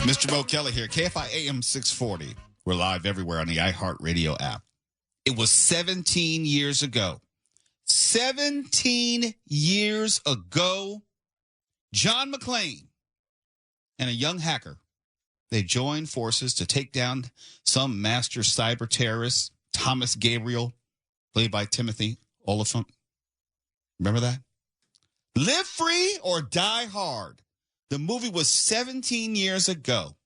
Mr. Mo Kelly here, KFI AM 640. We're live everywhere on the iHeartRadio app. It was 17 years ago. 17 years ago, John McClane and a young hacker, they joined forces to take down some master cyber terrorist, Thomas Gabriel, played by Timothy Oliphant. Remember that? Live Free or Die Hard. The movie was 17 years ago.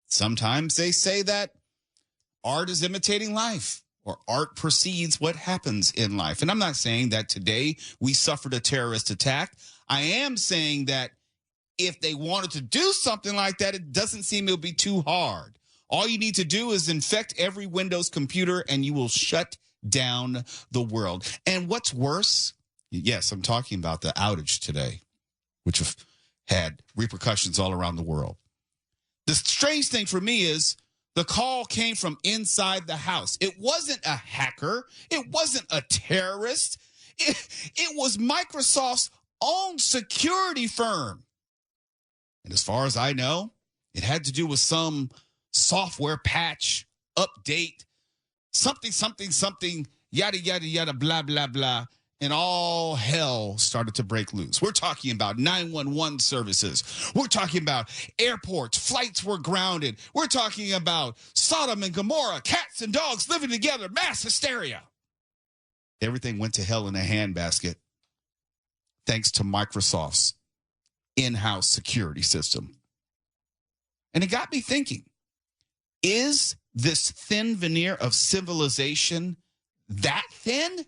Sometimes they say that art is imitating life, or art precedes what happens in life. And I'm not saying that today we suffered a terrorist attack. I am saying that if they wanted to do something like that, it doesn't seem it would be too hard. All you need to do is infect every Windows computer and you will shut down the world. And what's worse, yes, I'm talking about the outage today, which had repercussions all around the world. The strange thing for me is the call came from inside the house. It wasn't a hacker. It wasn't a terrorist. It was Microsoft's own security firm. And as far as I know, it had to do with some software patch, update, something, yada, yada, yada, blah, blah, blah. And all hell started to break loose. We're talking about 911 services. We're talking about airports. Flights were grounded. We're talking about Sodom and Gomorrah, cats and dogs living together, mass hysteria. Everything went to hell in a handbasket thanks to Microsoft's in-house security system. And it got me thinking, is this thin veneer of civilization that thin?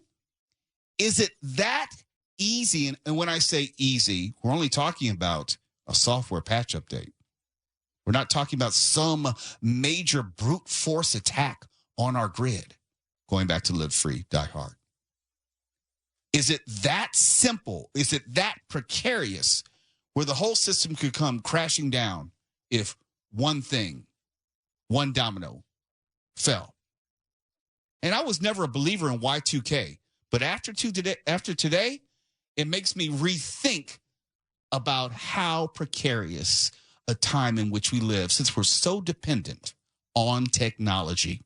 Is it that easy? And when I say easy, we're only talking about a software patch update. We're not talking about some major brute force attack on our grid. Going back to Live Free, Die Hard. Is it that simple? Is it that precarious where the whole system could come crashing down if one domino fell? And I was never a believer in Y2K. But after today, it makes me rethink about how precarious a time in which we live, since we're so dependent on technology.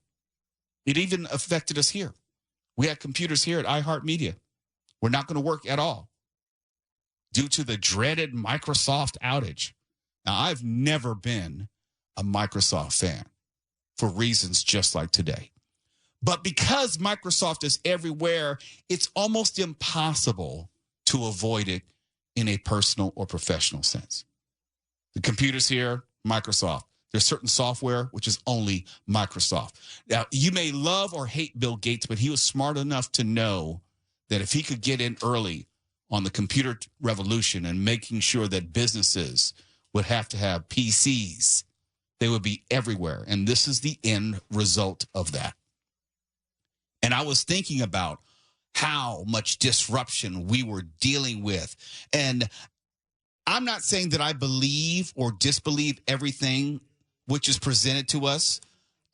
It even affected us here. We had computers here at iHeartMedia. We're not going to work at all due to the dreaded Microsoft outage. Now, I've never been a Microsoft fan for reasons just like today. But because Microsoft is everywhere, it's almost impossible to avoid it in a personal or professional sense. The computers here, Microsoft. There's certain software which is only Microsoft. Now, you may love or hate Bill Gates, but he was smart enough to know that if he could get in early on the computer revolution and making sure that businesses would have to have PCs, they would be everywhere. And this is the end result of that. And I was thinking about how much disruption we were dealing with. And I'm not saying that I believe or disbelieve everything which is presented to us.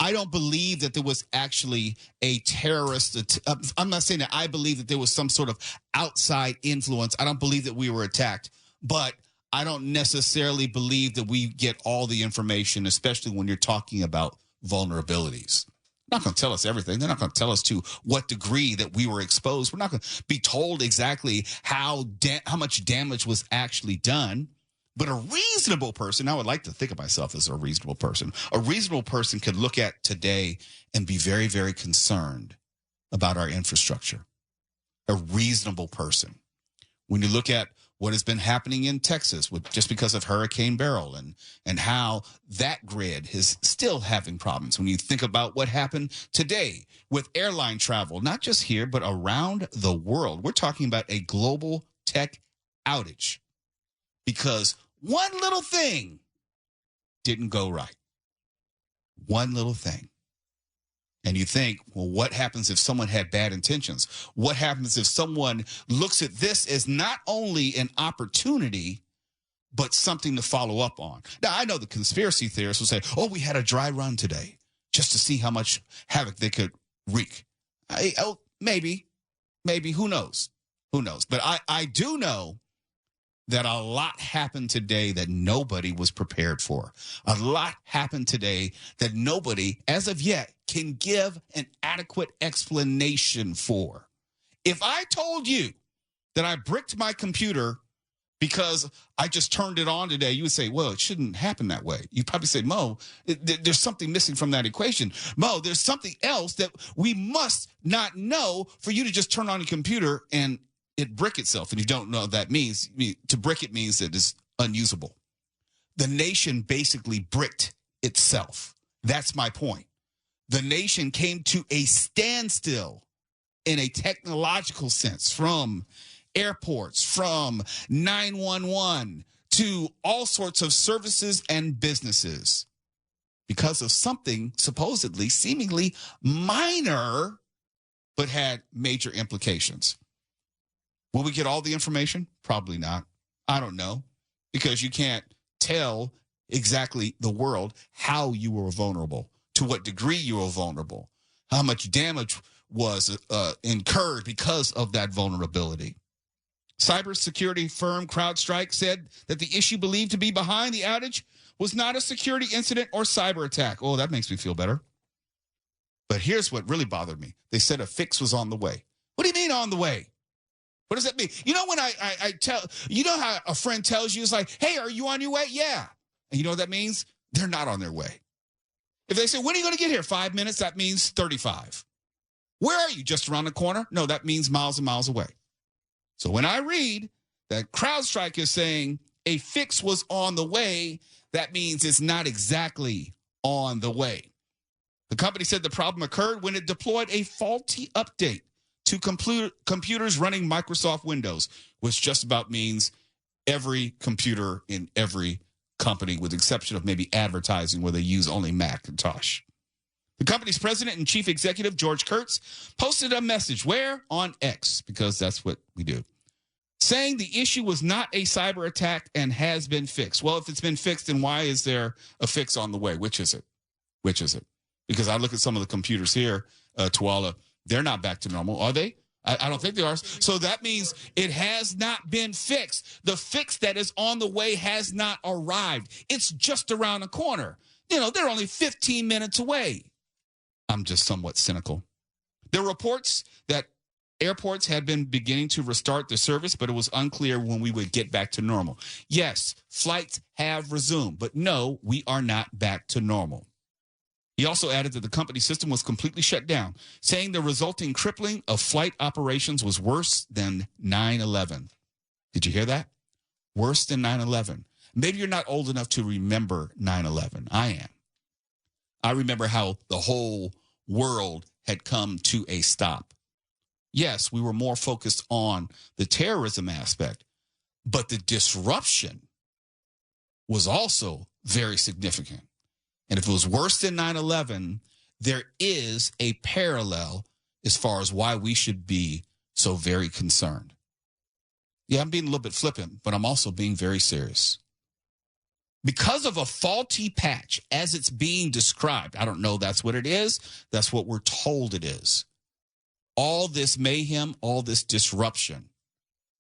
I don't believe that there was actually a terrorist. I'm not saying that I believe that there was some sort of outside influence. I don't believe that we were attacked. But I don't necessarily believe that we get all the information, especially when you're talking about vulnerabilities. They're not going to tell us everything. They're not going to tell us to what degree that we were exposed. We're not going to be told exactly how much damage was actually done. But a reasonable person, I would like to think of myself as a reasonable person could look at today and be very, very concerned about our infrastructure. A reasonable person. When you look at what has been happening in Texas just because of Hurricane Beryl and how that grid is still having problems. When you think about what happened today with airline travel, not just here, but around the world, we're talking about a global tech outage because one little thing didn't go right. One little thing. And you think, well, what happens if someone had bad intentions? What happens if someone looks at this as not only an opportunity, but something to follow up on? Now, I know the conspiracy theorists will say, oh, we had a dry run today just to see how much havoc they could wreak. Maybe, who knows? But I do know that a lot happened today that nobody was prepared for. A lot happened today that nobody, as of yet, can give an adequate explanation for. If I told you that I bricked my computer because I just turned it on today, you would say, well, it shouldn't happen that way. You'd probably say, Mo, there's something missing from that equation. Mo, there's something else that we must not know for you to just turn on your computer and it brick itself. And you don't know what that means. To brick it means that it's unusable. The nation basically bricked itself. That's my point. The nation came to a standstill in a technological sense, from airports, from 911 to all sorts of services and businesses, because of something supposedly, seemingly minor, but had major implications. Will we get all the information? Probably not. I don't know, because you can't tell exactly the world how you were vulnerable, to what degree you were vulnerable, how much damage was incurred because of that vulnerability. Cybersecurity firm CrowdStrike said that the issue believed to be behind the outage was not a security incident or cyber attack. Oh, that makes me feel better. But here's what really bothered me. They said a fix was on the way. What do you mean on the way? What does that mean? You know, when I tell, you know how a friend tells you, it's like, hey, are you on your way? Yeah. And you know what that means? They're not on their way. If they say, when are you going to get here? 5 minutes, that means 35. Where are you? Just around the corner? No, that means miles and miles away. So when I read that CrowdStrike is saying a fix was on the way, that means it's not exactly on the way. The company said the problem occurred when it deployed a faulty update to computers running Microsoft Windows, which just about means every computer in every company, with the exception of maybe advertising where they use only Macintosh. The company's president and chief executive, George Kurtz, posted a message where? On X, because that's what we do, saying the issue was not a cyber attack and has been fixed. Well, if it's been fixed, then why is there a fix on the way? Which is it? Which is it? Because I look at some of the computers here, Tuala, they're not back to normal, are they? I don't think they are. So that means it has not been fixed. The fix that is on the way has not arrived. It's just around the corner. You know, they're only 15 minutes away. I'm just somewhat cynical. There were reports that airports had been beginning to restart the service, but it was unclear when we would get back to normal. Yes, flights have resumed, but no, we are not back to normal. He also added that the company system was completely shut down, saying the resulting crippling of flight operations was worse than 9/11. Did you hear that? Worse than 9/11. Maybe you're not old enough to remember 9/11. I am. I remember how the whole world had come to a stop. Yes, we were more focused on the terrorism aspect, but the disruption was also very significant. And if it was worse than 9/11, there is a parallel as far as why we should be so very concerned. Yeah, I'm being a little bit flippant, but I'm also being very serious. Because of a faulty patch, as it's being described, I don't know that's what it is. That's what we're told it is. All this mayhem, all this disruption,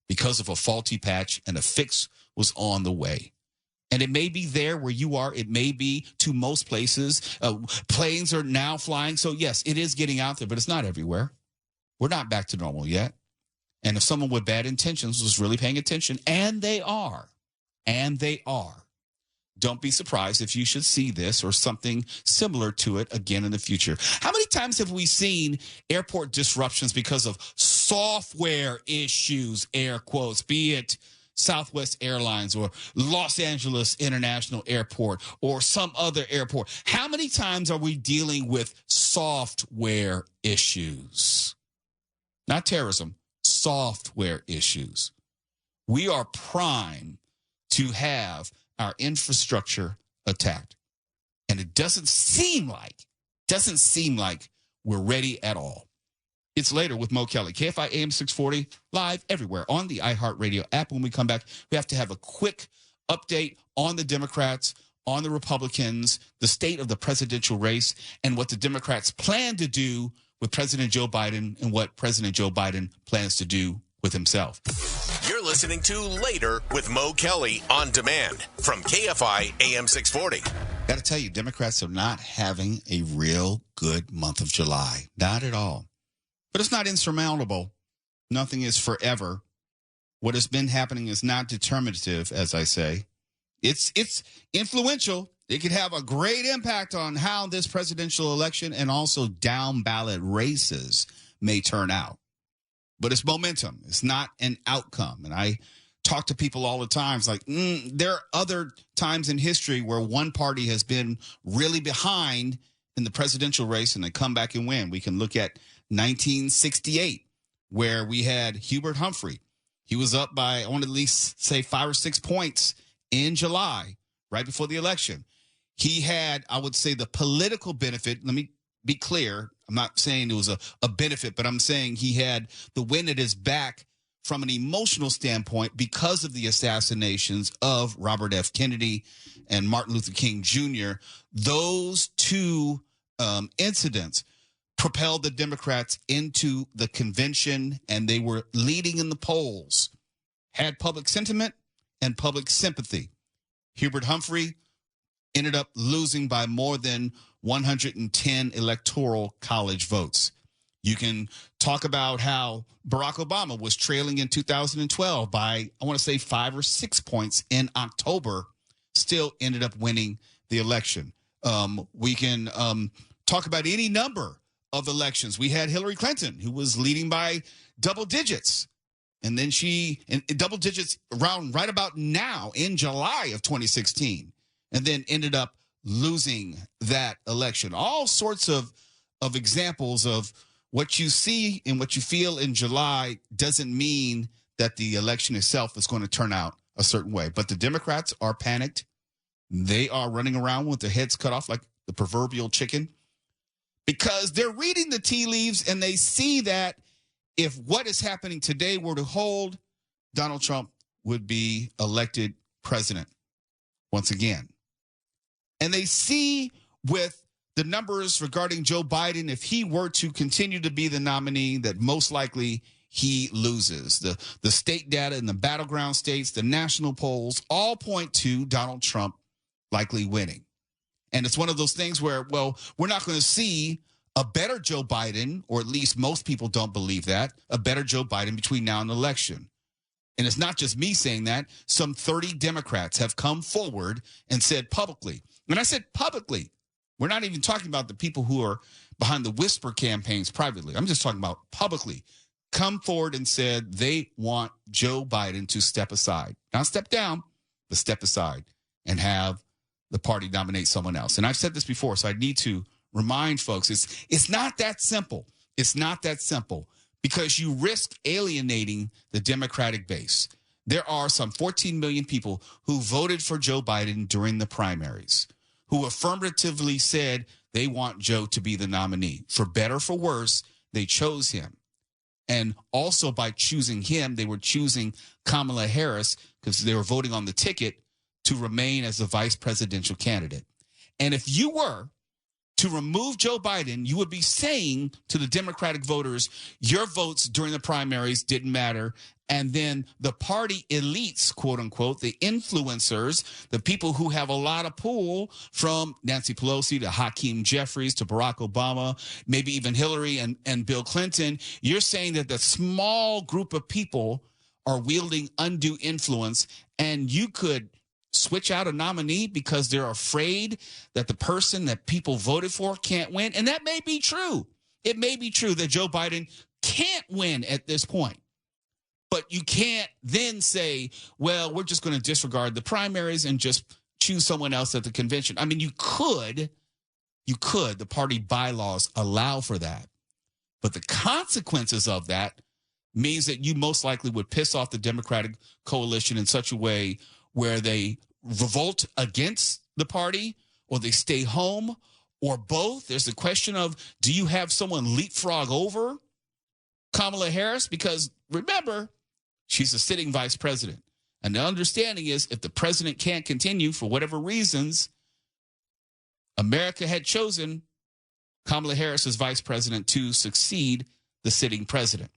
because of a faulty patch, and a fix was on the way. And it may be there where you are. It may be to most places. Planes are now flying. So, yes, it is getting out there, but it's not everywhere. We're not back to normal yet. And if someone with bad intentions was really paying attention, and they are, don't be surprised if you should see this or something similar to it again in the future. How many times have we seen airport disruptions because of software issues, air quotes, be it Southwest Airlines or Los Angeles International Airport or some other airport? How many times are we dealing with software issues? Not terrorism, software issues. We are primed to have our infrastructure attacked. And it doesn't seem like we're ready at all. It's later with Mo Kelly, KFI AM 640, live everywhere on the iHeartRadio app. When we come back, we have to have a quick update on the Democrats, on the Republicans, the state of the presidential race, and what the Democrats plan to do with President Joe Biden and what President Joe Biden plans to do with himself. You're listening to Later with Mo Kelly on demand from KFI AM 640. Got to tell you, Democrats are not having a real good month of July. Not at all. But it's not insurmountable. Nothing is forever. What has been happening is not determinative, as I say. It's influential. It could have a great impact on how this presidential election and also down ballot races may turn out. But it's momentum. It's not an outcome. And I talk to people all the time. It's like, there are other times in history where one party has been really behind in the presidential race and they come back and win. We can look at 1968, where we had Hubert Humphrey. He was up by, I want to at least say 5 or 6 points in July, right before the election. He had, I would say, the political benefit. Let me be clear. I'm not saying it was a benefit, but I'm saying he had the wind at his back from an emotional standpoint because of the assassinations of Robert F. Kennedy and Martin Luther King Jr. Those two incidents propelled the Democrats into the convention, and they were leading in the polls, had public sentiment and public sympathy. Hubert Humphrey ended up losing by more than 110 electoral college votes. You can talk about how Barack Obama was trailing in 2012 by, I want to say, 5 or 6 points in October, still ended up winning the election. We can talk about any number of elections. We had Hillary Clinton, who was leading by double digits. And then she, in double digits around right about now in July of 2016, and then ended up losing that election. All sorts of examples of what you see and what you feel in July doesn't mean that the election itself is going to turn out a certain way. But the Democrats are panicked. They are running around with their heads cut off like the proverbial chicken because they're reading the tea leaves and they see that if what is happening today were to hold, Donald Trump would be elected president once again. And they see with the numbers regarding Joe Biden, if he were to continue to be the nominee, that most likely he loses. The state data in the battleground states, the national polls, all point to Donald Trump likely winning. And it's one of those things where, well, we're not going to see a better Joe Biden, or at least most people don't believe that, a better Joe Biden between now and the election. And it's not just me saying that. Some 30 Democrats have come forward and said publicly, when I said publicly, we're not even talking about the people who are behind the whisper campaigns privately. I'm just talking about publicly, come forward and said they want Joe Biden to step aside. Not step down, but step aside and have the party nominate someone else. And I've said this before, so I need to remind folks, it's not that simple. It's not that simple because you risk alienating the Democratic base. There are some 14 million people who voted for Joe Biden during the primaries, who affirmatively said they want Joe to be the nominee. For better or for worse, they chose him. And also by choosing him, they were choosing Kamala Harris because they were voting on the ticket to remain as the vice presidential candidate. And if you were to remove Joe Biden, you would be saying to the Democratic voters, your votes during the primaries didn't matter. And then the party elites, quote unquote, the influencers, the people who have a lot of pull, from Nancy Pelosi to Hakeem Jeffries to Barack Obama, maybe even Hillary and Bill Clinton, you're saying that the small group of people are wielding undue influence, and you could switch out a nominee because they're afraid that the person that people voted for can't win. And that may be true. It may be true that Joe Biden can't win at this point. But you can't then say, well, we're just going to disregard the primaries and just choose someone else at the convention. I mean, you could, the party bylaws allow for that. But the consequences of that means that you most likely would piss off the Democratic coalition in such a way where they revolt against the party, or they stay home, or both. There's the question of, do you have someone leapfrog over Kamala Harris? Because remember, she's a sitting vice president. And the understanding is, if the president can't continue for whatever reasons, America had chosen Kamala Harris as vice president to succeed the sitting president.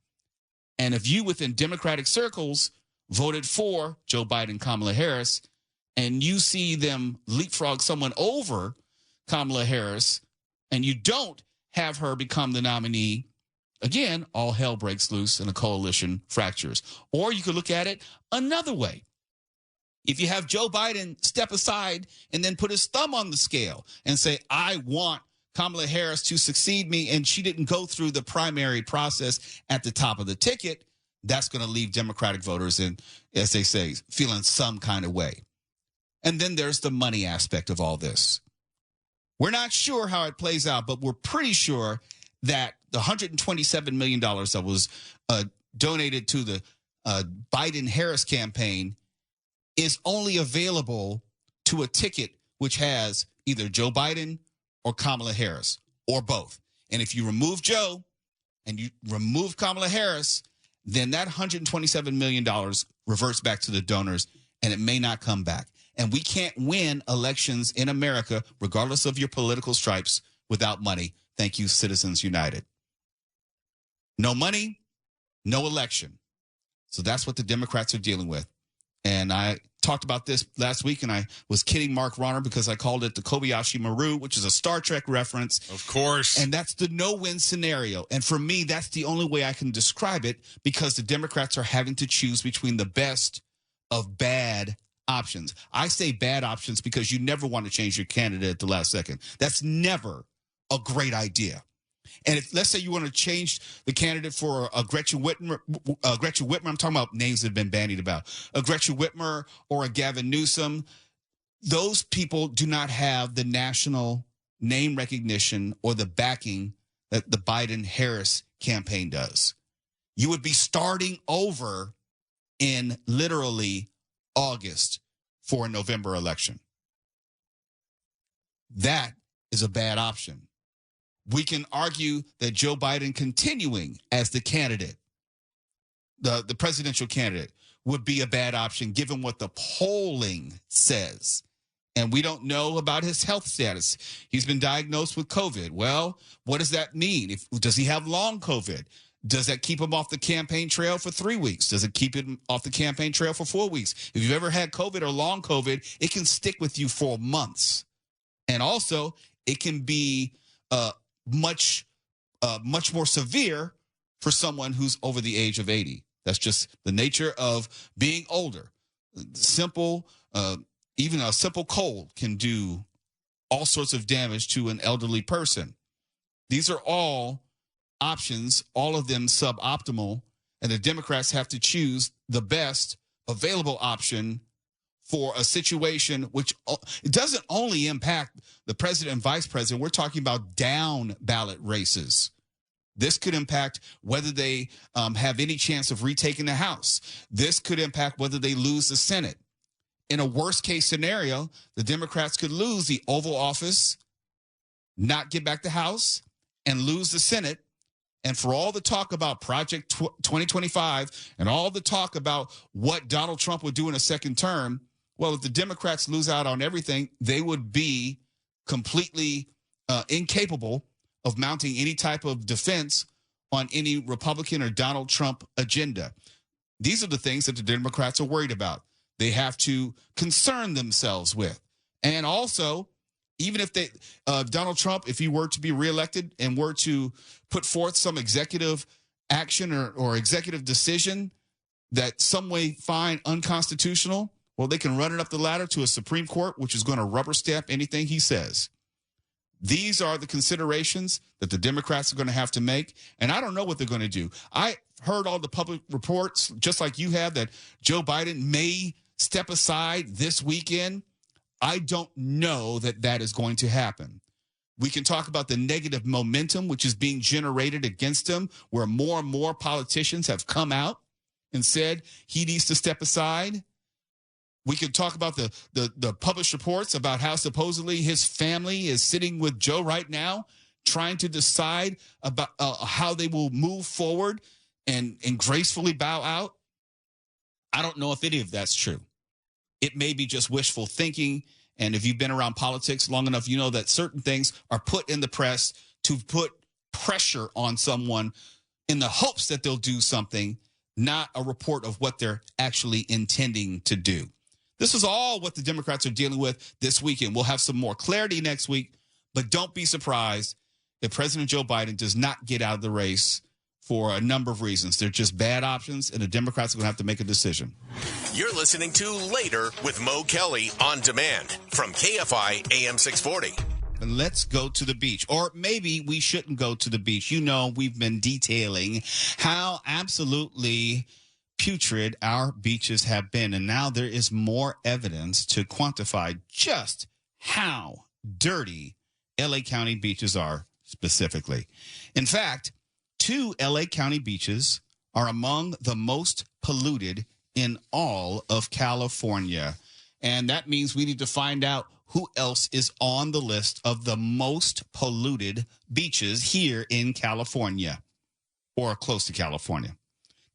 And if you within Democratic circles voted for Joe Biden, Kamala Harris, and you see them leapfrog someone over Kamala Harris, and you don't have her become the nominee, again, all hell breaks loose and the coalition fractures. Or you could look at it another way. If you have Joe Biden step aside and then put his thumb on the scale and say, I want Kamala Harris to succeed me, and she didn't go through the primary process at the top of the ticket, that's going to leave Democratic voters in, as they say, feeling some kind of way. And then there's the money aspect of all this. We're not sure how it plays out, but we're pretty sure that the $127 million that was donated to the Biden-Harris campaign is only available to a ticket which has either Joe Biden or Kamala Harris, or both. And if you remove Joe and you remove Kamala Harris, then that $127 million reverts back to the donors, and it may not come back. And we can't win elections in America, regardless of your political stripes, without money. Thank you, Citizens United. No money, no election. So that's what the Democrats are dealing with. And I talked about this last week, and I was kidding Mark Ronner because I called it the Kobayashi Maru, which is a Star Trek reference. Of course. And that's the no-win scenario. And for me, that's the only way I can describe it, because the Democrats are having to choose between the best of bad options. I say bad options because you never want to change your candidate at the last second. That's never a great idea. And if, let's say you want to change the candidate for a Gretchen Whitmer, I'm talking about names that have been bandied about, a Gretchen Whitmer or a Gavin Newsom, those people do not have the national name recognition or the backing that the Biden-Harris campaign does. You would be starting over in literally August for a November election. That is a bad option. We can argue that Joe Biden continuing as the candidate, the presidential candidate, would be a bad option given what the polling says. And we don't know about his health status. He's been diagnosed with COVID. Well, what does that mean? Does he have long COVID? Does that keep him off the campaign trail for 3 weeks? Does it keep him off the campaign trail for 4 weeks? If you've ever had COVID or long COVID, it can stick with you for months. And also, it can be much more severe for someone who's over the age of 80. That's just the nature of being older. Even a simple cold can do all sorts of damage to an elderly person. These are all options, all of them suboptimal, and the Democrats have to choose the best available option for a situation which it doesn't only impact the president and vice president. We're talking about down ballot races. This could impact whether they have any chance of retaking the House. This could impact whether they lose the Senate. In a worst case scenario, the Democrats could lose the Oval Office, not get back the House, and lose the Senate. And for all the talk about Project 2025 and all the talk about what Donald Trump would do in a second term, well, if the Democrats lose out on everything, they would be completely incapable of mounting any type of defense on any Republican or Donald Trump agenda. These are the things that the Democrats are worried about. They have to concern themselves with. And also, even if Donald Trump, if he were to be reelected and were to put forth some executive action or executive decision that some way find unconstitutional, well, they can run it up the ladder to a Supreme Court, which is going to rubber stamp anything he says. These are the considerations that the Democrats are going to have to make, and I don't know what they're going to do. I heard all the public reports, just like you have, that Joe Biden may step aside this weekend. I don't know that that is going to happen. We can talk about the negative momentum which is being generated against him, where more and more politicians have come out and said he needs to step aside. We could talk about the published reports about how supposedly his family is sitting with Joe right now, trying to decide about how they will move forward and gracefully bow out. I don't know if any of that's true. It may be just wishful thinking. And if you've been around politics long enough, you know that certain things are put in the press to put pressure on someone in the hopes that they'll do something, not a report of what they're actually intending to do. This is all what the Democrats are dealing with this weekend. We'll have some more clarity next week, but don't be surprised if President Joe Biden does not get out of the race for a number of reasons. They're just bad options, and the Democrats are going to have to make a decision. You're listening to Later with Mo Kelly on demand from KFI AM 640. Let's go to the beach. Or maybe we shouldn't go to the beach. You know, we've been detailing how absolutely putrid our beaches have been. And now there is more evidence to quantify just how dirty LA County beaches are specifically. In fact, 2 LA County beaches are among the most polluted in all of California. And that means we need to find out who else is on the list of the most polluted beaches here in California or close to California.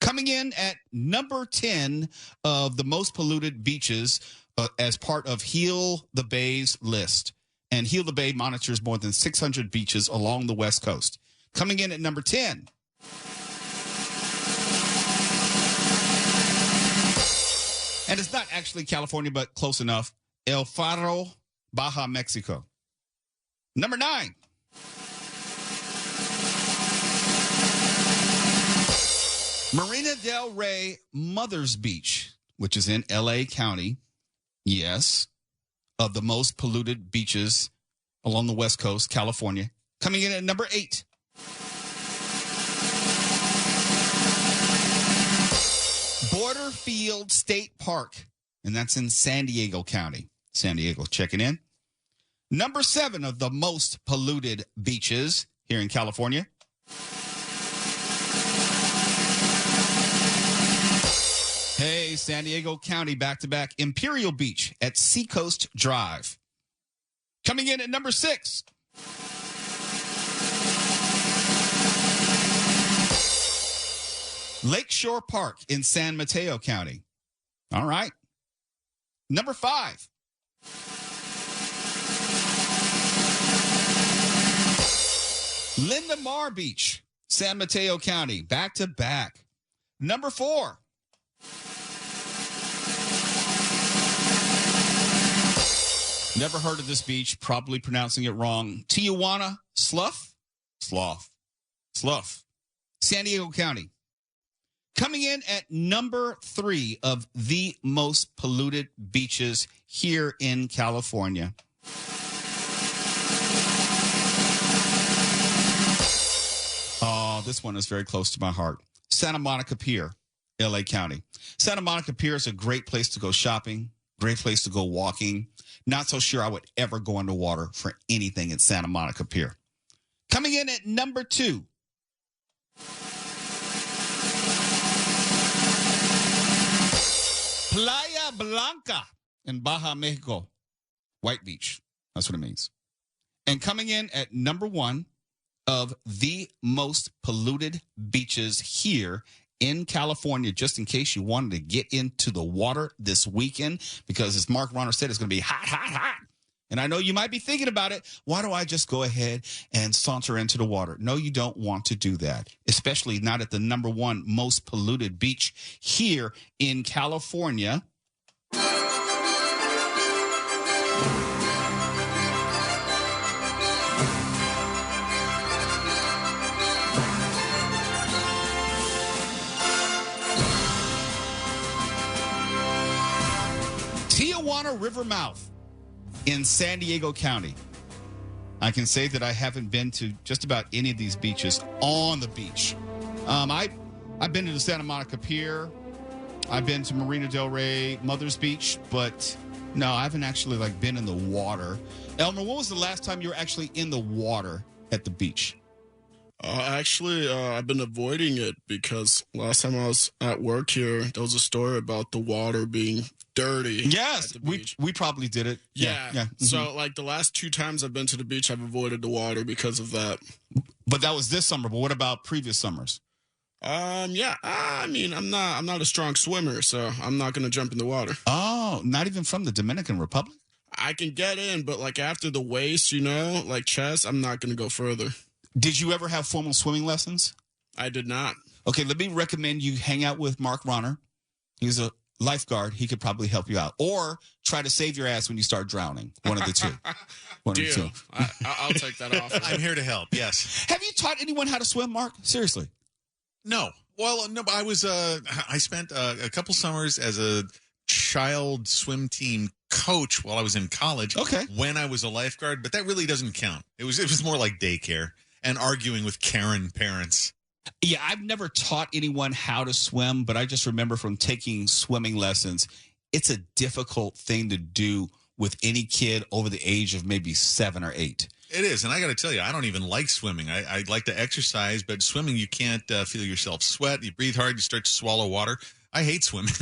Coming in at number 10 of the most polluted beaches as part of Heal the Bay's list. And Heal the Bay monitors more than 600 beaches along the West Coast. Coming in at number 10. And it's not actually California, but close enough. El Faro, Baja, Mexico. Number 9. Marina del Rey Mother's Beach, which is in LA County. Yes, of the most polluted beaches along the West Coast, California. Coming in at number 8. Borderfield State Park, and that's in San Diego County. San Diego checking in. Number 7 of the most polluted beaches here in California. Hey, San Diego County, back-to-back. Imperial Beach at Seacoast Drive. Coming in at number 6. Lakeshore Park in San Mateo County. All right. Number 5. Linda Mar Beach, San Mateo County, back-to-back. Number 4. Never heard of this beach, probably pronouncing it wrong. Tijuana Slough, San Diego County. Coming in at number 3 of the most polluted beaches here in California. Oh, this one is very close to my heart. Santa Monica Pier, LA County. Santa Monica Pier is a great place to go shopping, great place to go walking. Not so sure I would ever go underwater for anything at Santa Monica Pier. Coming in at number 2. Playa Blanca in Baja, Mexico. White Beach. That's what it means. And coming in at number 1 of the most polluted beaches here in California, just in case you wanted to get into the water this weekend, because as Mark Ronner said, it's going to be hot, hot, hot. And I know you might be thinking about it. Why do I just go ahead and saunter into the water? No, you don't want to do that, especially not at the number 1 most polluted beach here in California. Tijuana River Mouth in San Diego County. I can say that I haven't been to just about any of these beaches on the beach. I've been to the Santa Monica Pier. I've been to Marina del Rey Mother's Beach, but no, I haven't actually been in the water. Elmer, when was the last time you were actually in the water at the beach? I've been avoiding it because last time I was at work here, there was a story about the water being dirty. Yes, we probably did it. Yeah. Mm-hmm. So the last 2 times I've been to the beach, I've avoided the water because of that. But that was this summer. But what about previous summers? Yeah. I mean, I'm not a strong swimmer, so I'm not going to jump in the water. Oh, not even from the Dominican Republic? I can get in, but after the waist, chest, I'm not going to go further. Did you ever have formal swimming lessons? I did not. Okay, let me recommend you hang out with Mark Ronner. He's a lifeguard. He could probably help you out. Or try to save your ass when you start drowning. One of the two. One of the two. I'll take that offer. I'm here to help. Yes. Have you taught anyone how to swim, Mark? Seriously? No. Well, no. But I spent a couple summers as a child swim team coach while I was in college. Okay. When I was a lifeguard, but that really doesn't count. It was more like daycare and arguing with Karen parents. Yeah, I've never taught anyone how to swim, but I just remember from taking swimming lessons, it's a difficult thing to do with any kid over the age of maybe 7 or 8. It is, and I got to tell you, I don't even like swimming. I like to exercise, but swimming, you can't feel yourself sweat. You breathe hard, you start to swallow water. I hate swimming.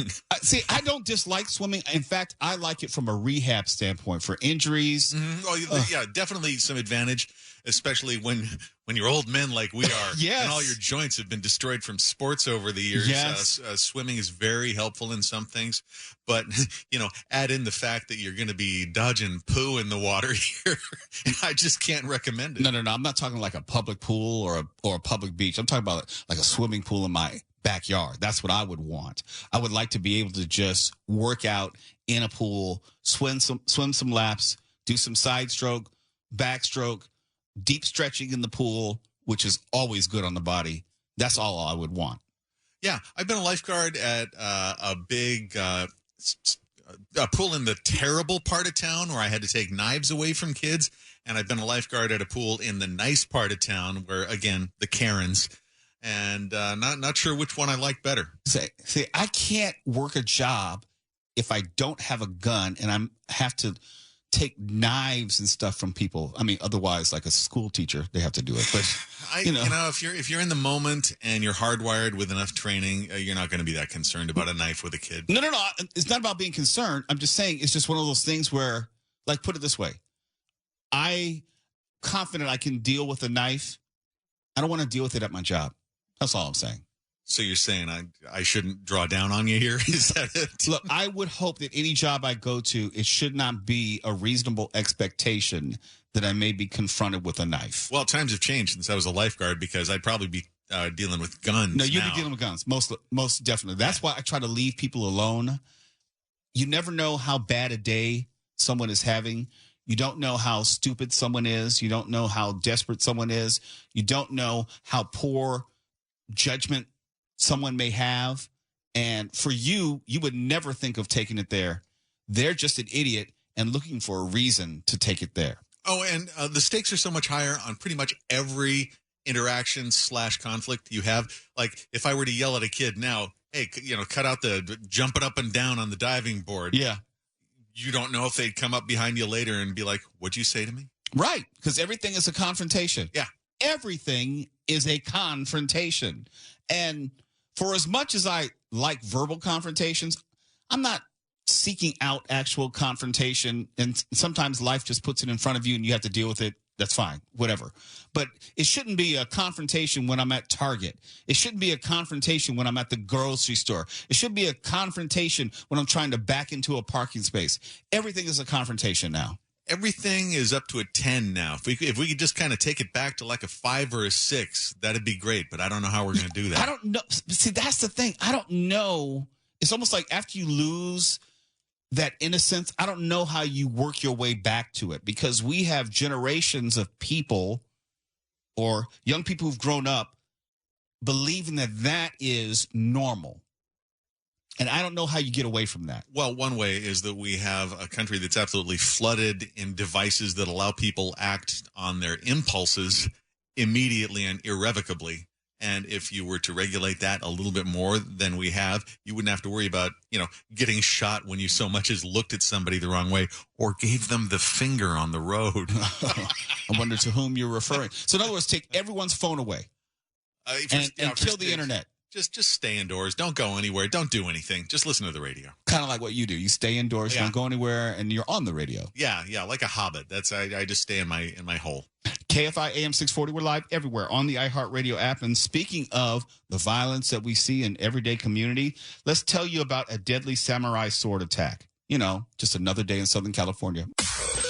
See, I don't dislike swimming. In fact, I like it from a rehab standpoint for injuries. Mm-hmm. Oh, yeah, definitely some advantage, especially when you're old men like we are. Yes. And all your joints have been destroyed from sports over the years. Yes. Swimming is very helpful in some things, but add in the fact that you're going to be dodging poo in the water here, and I just can't recommend it. No. I'm not talking like a public pool or a public beach. I'm talking about like a swimming pool in my backyard. That's what I would want. I would like to be able to just work out in a pool, swim some laps, do some side stroke, backstroke, deep stretching in the pool, which is always good on the body. That's all I would want. Yeah, I've been a lifeguard at a big a pool in the terrible part of town where I had to take knives away from kids, and I've been a lifeguard at a pool in the nice part of town where, again, the Karens. And not sure which one I like better. See, I can't work a job if I don't have a gun and I have to take knives and stuff from people. I mean, otherwise, like a school teacher, they have to do it. But if you're in the moment and you're hardwired with enough training, you're not going to be that concerned about a knife with a kid. No. It's not about being concerned. I'm just saying it's just one of those things where, like, put it this way, I'm confident I can deal with a knife. I don't want to deal with it at my job. That's all I'm saying. So you're saying I shouldn't draw down on you here? Is that it? Look, I would hope that any job I go to, it should not be a reasonable expectation that I may be confronted with a knife. Well, times have changed since I was a lifeguard because I'd probably be dealing with guns. No, you'd now. be dealing with guns, most definitely. That's why I try to leave people alone. You never know how bad a day someone is having. You don't know how stupid someone is. You don't know how desperate someone is. You don't know how poor judgment someone may have, and for you would never think of taking it there. They're just an idiot and looking for a reason to take it there. Oh, and the stakes are so much higher on pretty much every interaction / conflict you have. Like if I were to yell at a kid now, hey, cut out the jumping up and down on the diving board. Yeah. You don't know if they'd come up behind you later and be like, what'd you say to me? Right, because everything is a confrontation. Yeah. Everything is a confrontation. And for as much as I like verbal confrontations, I'm not seeking out actual confrontation. And sometimes life just puts it in front of you and you have to deal with it. That's fine, whatever. But it shouldn't be a confrontation when I'm at Target. It shouldn't be a confrontation when I'm at the grocery store. It should be a confrontation when I'm trying to back into a parking space. Everything is a confrontation now. Everything is up to a 10 now. If we could just kind of take it back to like a 5 or a 6, that'd be great. But I don't know how we're going to do that. I don't know. See, that's the thing. I don't know. It's almost like after you lose that innocence, I don't know how you work your way back to it, because we have generations of people or young people who've grown up believing that that is normal. And I don't know how you get away from that. Well, one way is that we have a country that's absolutely flooded in devices that allow people act on their impulses immediately and irrevocably. And if you were to regulate that a little bit more than we have, you wouldn't have to worry about, getting shot when you so much as looked at somebody the wrong way or gave them the finger on the road. I wonder to whom you're referring. So in other words, take everyone's phone away and kill the internet. Just stay indoors. Don't go anywhere. Don't do anything. Just listen to the radio. Kind of like what you do. You stay indoors. You don't go anywhere, and you're on the radio. Yeah, like a hobbit. I just stay in my hole. KFI AM 640. We're live everywhere on the iHeartRadio app. And speaking of the violence that we see in everyday community, let's tell you about a deadly samurai sword attack. Just another day in Southern California.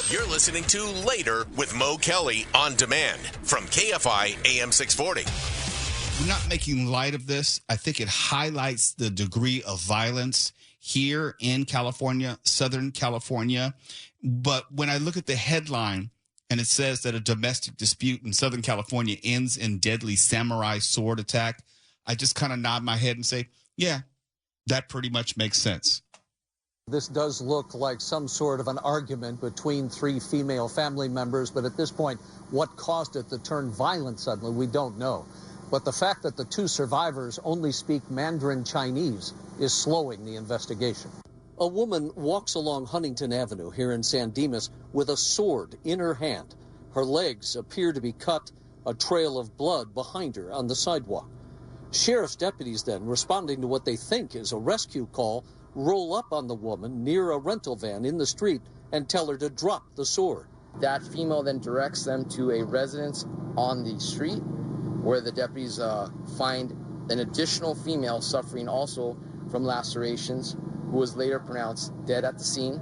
You're listening to Later with Mo Kelly on demand from KFI AM 640. not making light of this. I think it highlights the degree of violence here in California, Southern California. But when I look at the headline and it says that a domestic dispute in Southern California ends in deadly samurai sword attack, I just kind of nod my head and say, yeah, that pretty much makes sense. This does look like some sort of an argument between three female family members, but at this point, what caused it to turn violent suddenly, we don't know. But the fact that the two survivors only speak Mandarin Chinese is slowing the investigation. A woman walks along Huntington Avenue here in San Dimas with a sword in her hand. Her legs appear to be cut, a trail of blood behind her on the sidewalk. Sheriff's deputies then, responding to what they think is a rescue call, roll up on the woman near a rental van in the street and tell her to drop the sword. That female then directs them to a residence on the street where the deputies find an additional female suffering also from lacerations, who was later pronounced dead at the scene.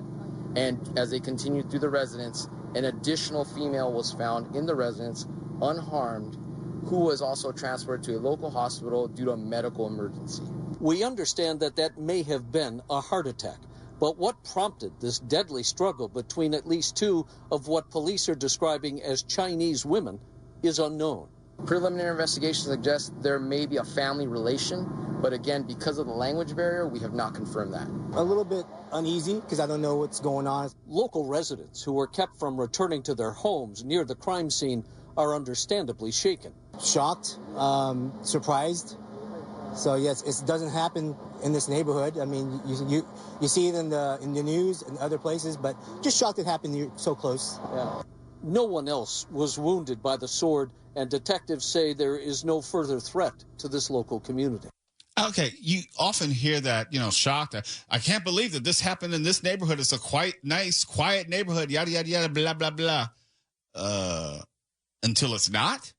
And as they continued through the residence, an additional female was found in the residence, unharmed, who was also transferred to a local hospital due to a medical emergency. We understand that that may have been a heart attack, but what prompted this deadly struggle between at least two of what police are describing as Chinese women is unknown. Preliminary investigation suggests there may be a family relation, but again, because of the language barrier, we have not confirmed that. A little bit uneasy because I don't know what's going on. Local residents who were kept from returning to their homes near the crime scene are understandably shaken. Shocked, surprised. So yes, it doesn't happen in this neighborhood. I mean, you see it in the news and other places, but just shocked it happened so close. Yeah. No one else was wounded by the sword, and detectives say there is no further threat to this local community. Okay, you often hear that, shocked. I can't believe that this happened in this neighborhood. It's a quite nice, quiet neighborhood, yada, yada, yada, blah, blah, blah. Until it's not?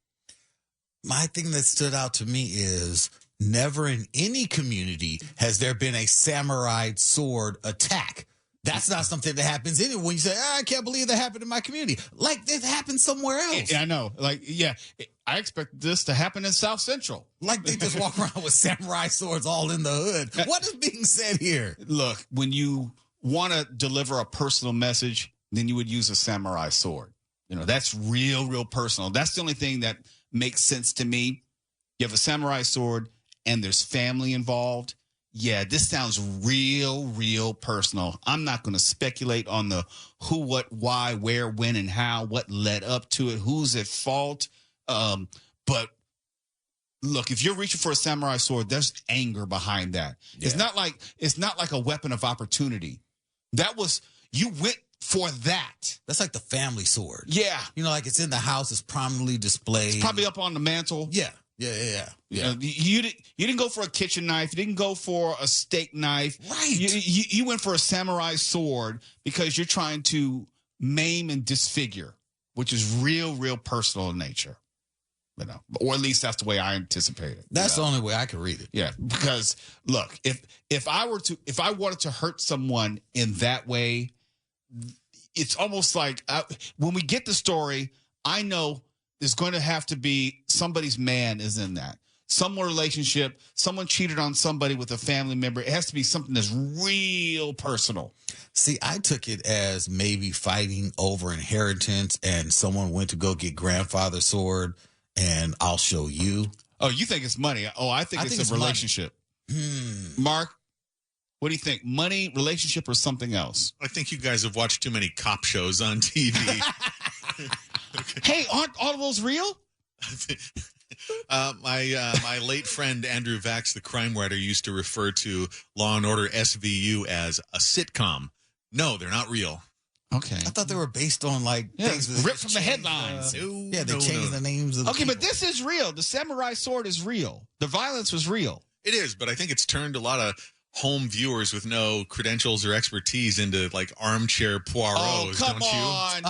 My thing that stood out to me is never in any community has there been a samurai sword attack. That's not something that happens anywhere. When you say, I can't believe that happened in my community. Like, it happened somewhere else. I know. I expect this to happen in South Central. Like they just walk around with samurai swords all in the hood. What is being said here? Look, when you want to deliver a personal message, then you would use a samurai sword. That's real personal. That's the only thing that makes sense to me. You have a samurai sword and there's family involved. Yeah, this sounds real personal. I'm not going to speculate on the who, what, why, where, when, and how, what led up to it, who's at fault. But look, if you're reaching for a samurai sword, there's anger behind that. Yeah. It's not like a weapon of opportunity. You went for that. That's like the family sword. Yeah. Like it's in the house, it's prominently displayed. It's probably up on the mantle. Yeah. You didn't go for a kitchen knife. You didn't go for a steak knife. Right. You went for a samurai sword because you're trying to maim and disfigure, which is real personal in nature. Or at least that's the way I anticipate it. That's the only way I can read it. Yeah, because look, if I wanted to hurt someone in that way, it's almost like when we get the story, I know there's going to have to be somebody's man is in that. Some relationship, someone cheated on somebody with a family member. It has to be something that's real personal. See, I took it as maybe fighting over inheritance and someone went to go get grandfather's sword and I'll show you. Oh, you think it's money? Oh, I think it's a relationship. Mark, what do you think? Money, relationship, or something else? I think you guys have watched too many cop shows on TV. Hey, aren't all of those real? My late friend Andrew Vax, the crime writer, used to refer to Law and Order SVU as a sitcom. No, they're not real. Okay. I thought they were based on things ripped from the headlines. They changed the names of the people. But this is real. The samurai sword is real. The violence was real. It is, but I think it's turned a lot of home viewers with no credentials or expertise into armchair Poirots, don't you?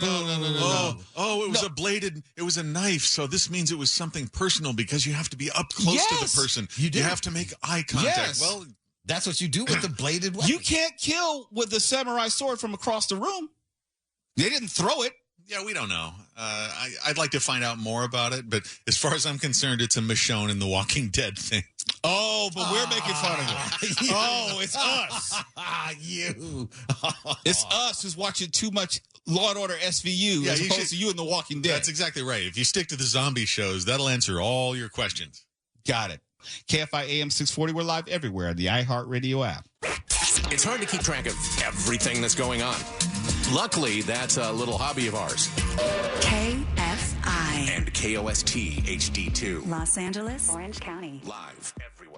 No. Oh, it was a knife, so this means it was something personal because you have to be up close to the person. You have to make eye contact. Yes. Well, that's what you do with the bladed weapon. You can't kill with the samurai sword from across the room. They didn't throw it. Yeah, we don't know. I'd like to find out more about it, but as far as I'm concerned, it's a Michonne in The Walking Dead thing. Oh, but we're making fun of it. Oh, it's us. You. It's us who's watching too much Law and Order SVU as opposed to you in The Walking Dead. That's exactly right. If you stick to the zombie shows, that'll answer all your questions. Got it. KFI AM 640. We're live everywhere on the iHeartRadio app. It's hard to keep track of everything that's going on. Luckily, that's a little hobby of ours. KFI. And KOST HD2. Los Angeles, Orange County. Live everywhere.